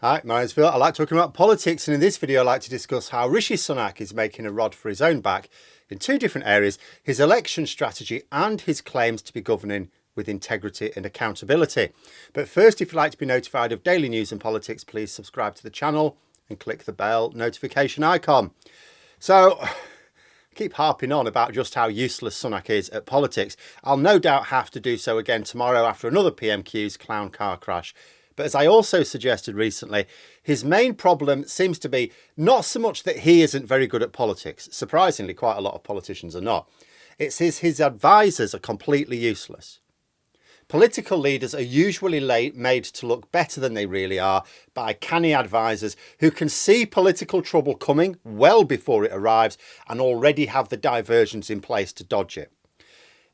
Hi, my name's Phil. I like talking about politics, and in this video I like to discuss how Rishi Sunak is making a rod for his own back in two different areas: his election strategy and his claims to be governing with integrity and accountability. But first, if you'd like to be notified of daily news and politics, please subscribe to the channel and click the bell notification icon. So, I keep harping on about just how useless Sunak is at politics. I'll no doubt have to do so again tomorrow after another PMQ's clown car crash. But as I also suggested recently, his main problem seems to be not so much that he isn't very good at politics. Surprisingly, quite a lot of politicians are not. It's his advisors are completely useless. Political leaders are usually made to look better than they really are by canny advisors who can see political trouble coming well before it arrives and already have the diversions in place to dodge it.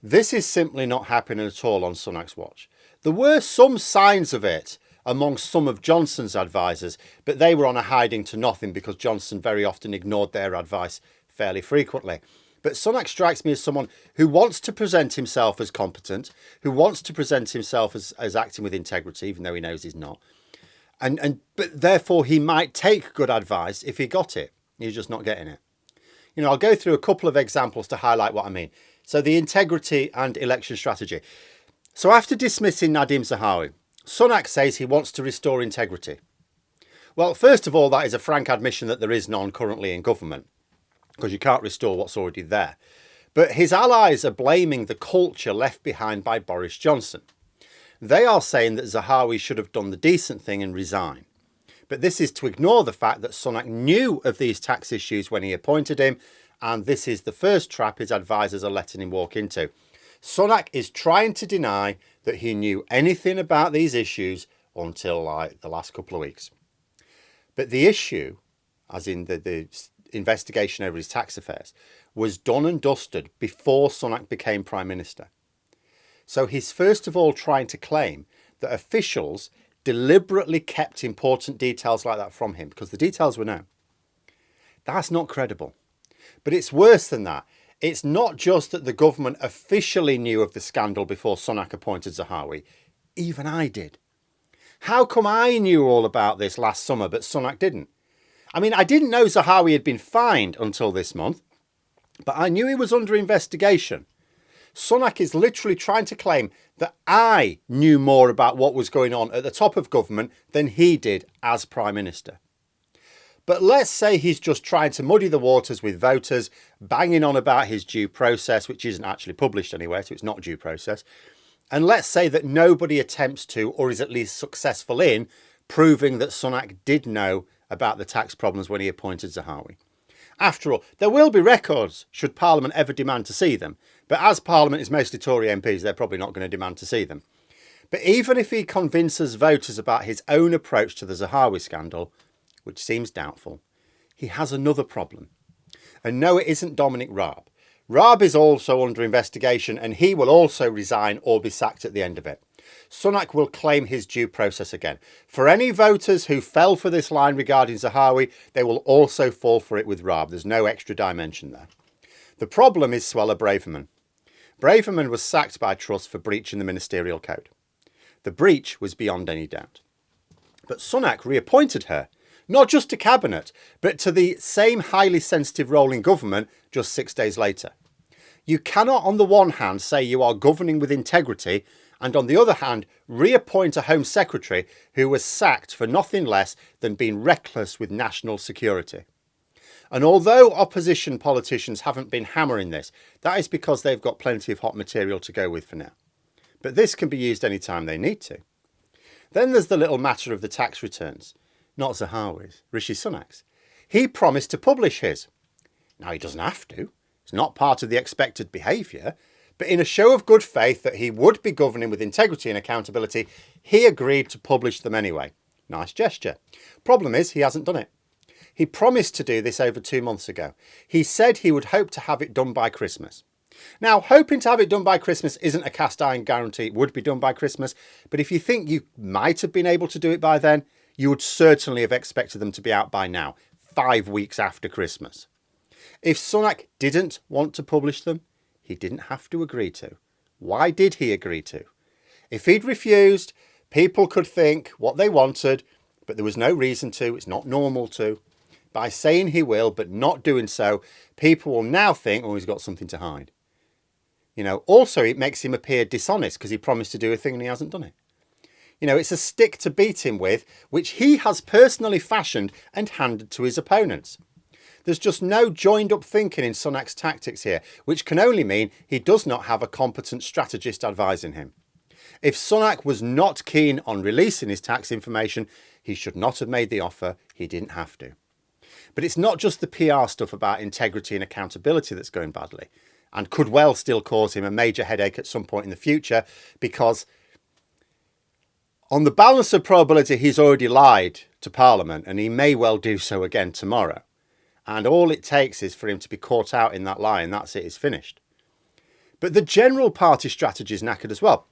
This is simply not happening at all on Sunak's watch. There were some signs of it amongst some of Johnson's advisors, but they were on a hiding to nothing because Johnson very often ignored their advice fairly frequently. But Sunak strikes me as someone who wants to present himself as competent, who wants to present himself as acting with integrity, even though he knows he's not. But therefore he might take good advice if he got it. He's just not getting it. You know, I'll go through a couple of examples to highlight what I mean. So the integrity and election strategy. So after dismissing Nadhim Zahawi, Sunak says he wants to restore integrity. Well, first of all, that is a frank admission that there is none currently in government, because you can't restore what's already there. But his allies are blaming the culture left behind by Boris Johnson. They are saying that Zahawi should have done the decent thing and resign. But this is to ignore the fact that Sunak knew of these tax issues when he appointed him, and this is the first trap his advisors are letting him walk into. Sunak is trying to deny that he knew anything about these issues until the last couple of weeks. But the issue, as in the investigation over his tax affairs, was done and dusted before Sunak became Prime Minister. So he's first of all trying to claim that officials deliberately kept important details like that from him because the details were known. That's not credible. But it's worse than that. It's not just that the government officially knew of the scandal before Sunak appointed Zahawi. Even I did. How come I knew all about this last summer but Sunak didn't? I mean, I didn't know Zahawi had been fined until this month, but I knew he was under investigation. Sunak is literally trying to claim that I knew more about what was going on at the top of government than he did as Prime Minister. But let's say he's just trying to muddy the waters with voters, banging on about his due process, which isn't actually published anywhere, so it's not due process. And let's say that nobody attempts to, or is at least successful in, proving that Sunak did know about the tax problems when he appointed Zahawi. After all, there will be records should Parliament ever demand to see them. But as Parliament is mostly Tory MPs, they're probably not going to demand to see them. But even if he convinces voters about his own approach to the Zahawi scandal, which seems doubtful, he has another problem. And no, it isn't Dominic Raab. Raab is also under investigation and he will also resign or be sacked at the end of it. Sunak will claim his due process again. For any voters who fell for this line regarding Zahawi, they will also fall for it with Raab. There's no extra dimension there. The problem is Suella Braverman. Braverman was sacked by Truss for breaching the ministerial code. The breach was beyond any doubt. But Sunak reappointed her, not just to cabinet, but to the same highly sensitive role in government just 6 days later. You cannot on the one hand say you are governing with integrity and on the other hand reappoint a Home Secretary who was sacked for nothing less than being reckless with national security. And although opposition politicians haven't been hammering this, that is because they've got plenty of hot material to go with for now. But this can be used any time they need to. Then there's the little matter of the tax returns. Not Zahawi's, Rishi Sunak's. He promised to publish his. Now he doesn't have to. It's not part of the expected behaviour. But in a show of good faith that he would be governing with integrity and accountability, he agreed to publish them anyway. Nice gesture. Problem is, he hasn't done it. He promised to do this over 2 months ago. He said he would hope to have it done by Christmas. Now, hoping to have it done by Christmas isn't a cast iron guarantee it would be done by Christmas. But if you think you might have been able to do it by then, you would certainly have expected them to be out by now, 5 weeks after Christmas. If Sunak didn't want to publish them, he didn't have to agree to. Why did he agree to? If he'd refused, people could think what they wanted, but there was no reason to. It's not normal to. By saying he will, but not doing so, people will now think, oh, he's got something to hide. Also, it makes him appear dishonest because he promised to do a thing and he hasn't done it. It's a stick to beat him with, which he has personally fashioned and handed to his opponents. There's just no joined up thinking in Sunak's tactics here, which can only mean he does not have a competent strategist advising him. If Sunak was not keen on releasing his tax information, he should not have made the offer. He didn't have to. But it's not just the PR stuff about integrity and accountability that's going badly, and could well still cause him a major headache at some point in the future, because on the balance of probability, he's already lied to Parliament, and he may well do so again tomorrow. And all it takes is for him to be caught out in that lie, and that's it, it's finished. But the general party strategy is knackered as well.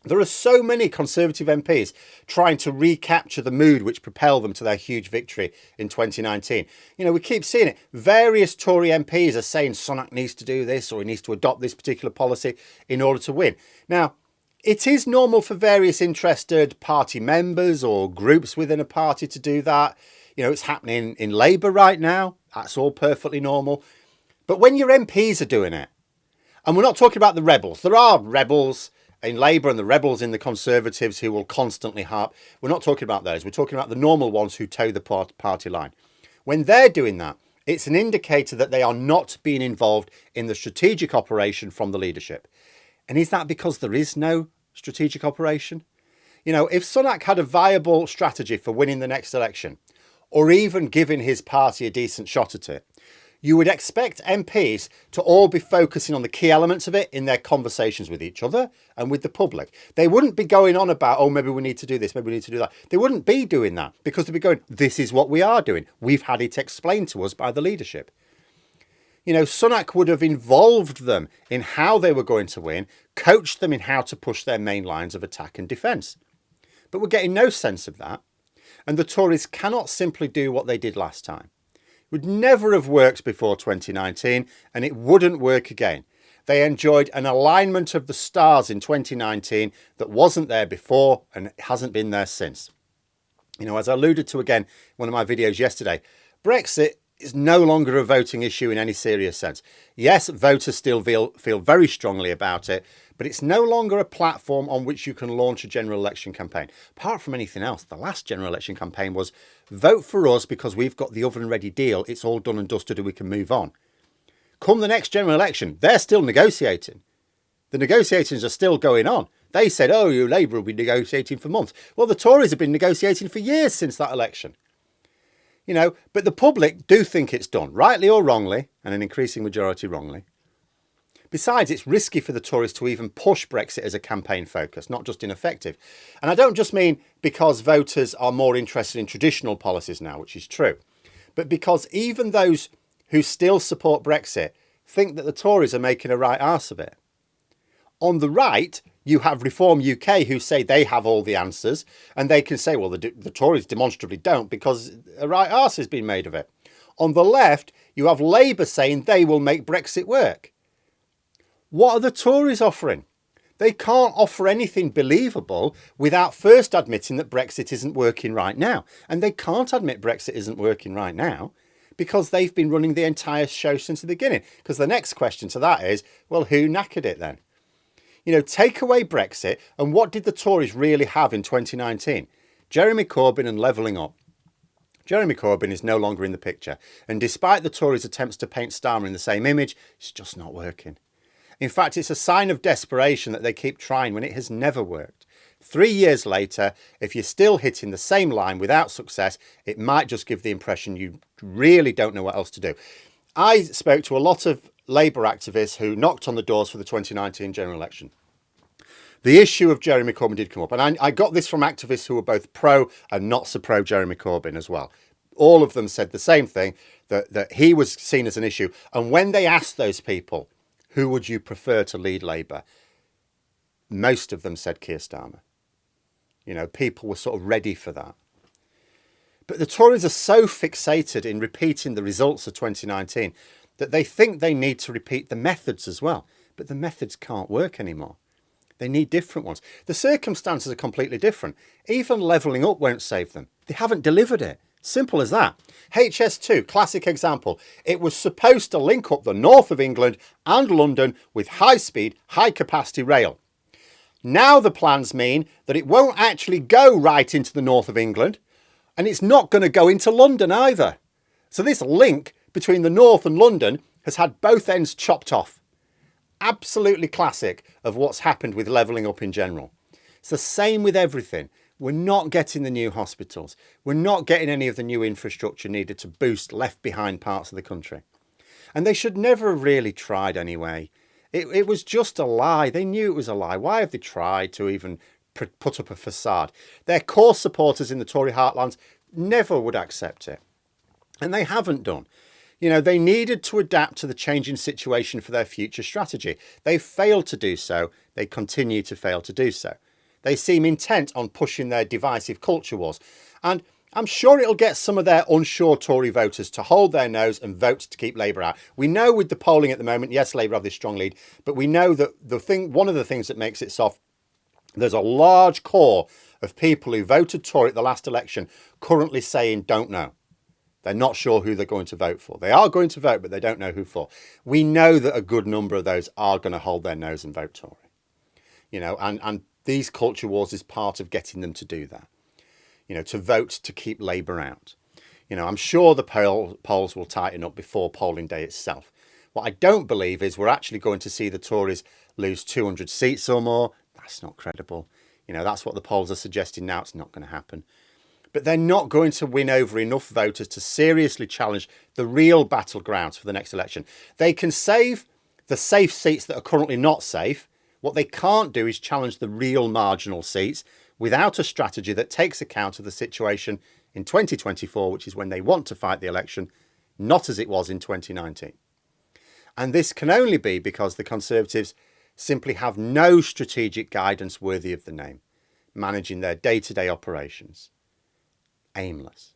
There are so many Conservative MPs trying to recapture the mood which propelled them to their huge victory in 2019. We keep seeing it. Various Tory MPs are saying Sunak needs to do this or he needs to adopt this particular policy in order to win. Now, it is normal for various interested party members or groups within a party to do that. It's happening in Labour right now. That's all perfectly normal. But when your MPs are doing it, and we're not talking about the rebels. There are rebels in Labour and the rebels in the Conservatives who will constantly harp. We're not talking about those. We're talking about the normal ones who toe the party line. When they're doing that, it's an indicator that they are not being involved in the strategic operation from the leadership. And is that because there is no strategic operation? If Sunak had a viable strategy for winning the next election, or even giving his party a decent shot at it, you would expect MPs to all be focusing on the key elements of it in their conversations with each other and with the public. They wouldn't be going on about, oh, maybe we need to do this, maybe we need to do that. They wouldn't be doing that because they'd be going, this is what we are doing. We've had it explained to us by the leadership. Sunak would have involved them in how they were going to win, coached them in how to push their main lines of attack and defence. But we're getting no sense of that. And the Tories cannot simply do what they did last time. It would never have worked before 2019, and it wouldn't work again. They enjoyed an alignment of the stars in 2019 that wasn't there before and hasn't been there since. As I alluded to again in one of my videos yesterday, Brexit is no longer a voting issue in any serious sense. Yes, voters still feel very strongly about it, but it's no longer a platform on which you can launch a general election campaign. Apart from anything else, the last general election campaign was vote for us because we've got the oven ready deal. It's all done and dusted and we can move on. Come the next general election, they're still negotiating. The negotiations are still going on. They said, oh, you Labour will be negotiating for months. Well, the Tories have been negotiating for years since that election. But the public do think it's done, rightly or wrongly, and an increasing majority wrongly. Besides, it's risky for the Tories to even push Brexit as a campaign focus, not just ineffective. And I don't just mean because voters are more interested in traditional policies now, which is true, but because even those who still support Brexit think that the Tories are making a right arse of it. On the right, you have Reform UK who say they have all the answers, and they can say, well, the Tories demonstrably don't because a right arse has been made of it. On the left, you have Labour saying they will make Brexit work. What are the Tories offering? They can't offer anything believable without first admitting that Brexit isn't working right now. And they can't admit Brexit isn't working right now because they've been running the entire show since the beginning. Because the next question to that is, well, who knackered it then? Take away Brexit, and what did the Tories really have in 2019? Jeremy Corbyn and levelling up. Jeremy Corbyn is no longer in the picture, and despite the Tories' attempts to paint Starmer in the same image, it's just not working. In fact, it's a sign of desperation that they keep trying when it has never worked. 3 years later, if you're still hitting the same line without success, it might just give the impression you really don't know what else to do. I spoke to a lot of Labour activists who knocked on the doors for the 2019 general election. The issue of Jeremy Corbyn did come up, and I got this from activists who were both pro and not so pro Jeremy Corbyn as well. All of them said the same thing, that he was seen as an issue. And when they asked those people, who would you prefer to lead Labour? Most of them said Keir Starmer. People were sort of ready for that. But the Tories are so fixated in repeating the results of 2019 that they think they need to repeat the methods as well. But the methods can't work anymore. They need different ones. The circumstances are completely different. Even levelling up won't save them. They haven't delivered it. Simple as that. HS2, classic example. It was supposed to link up the north of England and London with high-speed, high-capacity rail. Now the plans mean that it won't actually go right into the north of England, and it's not going to go into London either. So this link between the north and London has had both ends chopped off. Absolutely classic of what's happened with levelling up in general. It's the same with everything. We're not getting the new hospitals. We're not getting any of the new infrastructure needed to boost left behind parts of the country. And they should never have really tried anyway. It was just a lie. They knew it was a lie. Why have they tried to even put up a facade? Their core supporters in the Tory heartlands never would accept it. And they haven't done. You know, they needed to adapt to the changing situation for their future strategy. They failed to do so. They continue to fail to do so. They seem intent on pushing their divisive culture wars. And I'm sure it'll get some of their unsure Tory voters to hold their nose and vote to keep Labour out. We know with the polling at the moment, yes, Labour have this strong lead, but we know that one of the things that makes it soft, there's a large core of people who voted Tory at the last election currently saying don't know. They're not sure who they're going to vote for. They are going to vote, but they don't know who for. We know that a good number of those are going to hold their nose and vote Tory. You know, and these culture wars is part of getting them to do that. You know, to vote to keep Labour out. You know, I'm sure the polls will tighten up before polling day itself. What I don't believe is we're actually going to see the Tories lose 200 seats or more. That's not credible. You know, that's what the polls are suggesting now. It's not going to happen. But they're not going to win over enough voters to seriously challenge the real battlegrounds for the next election. They can save the safe seats that are currently not safe. What they can't do is challenge the real marginal seats without a strategy that takes account of the situation in 2024, which is when they want to fight the election, not as it was in 2019. And this can only be because the Conservatives simply have no strategic guidance worthy of the name, managing their day-to-day operations. Aimless.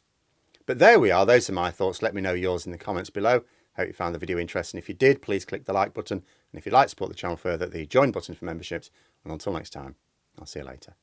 But there we are. Those are my thoughts. Let me know yours in the comments below. Hope you found the video interesting. If you did, please click the like button. And if you'd like to support the channel further, the join button for memberships. And until next time, I'll see you later.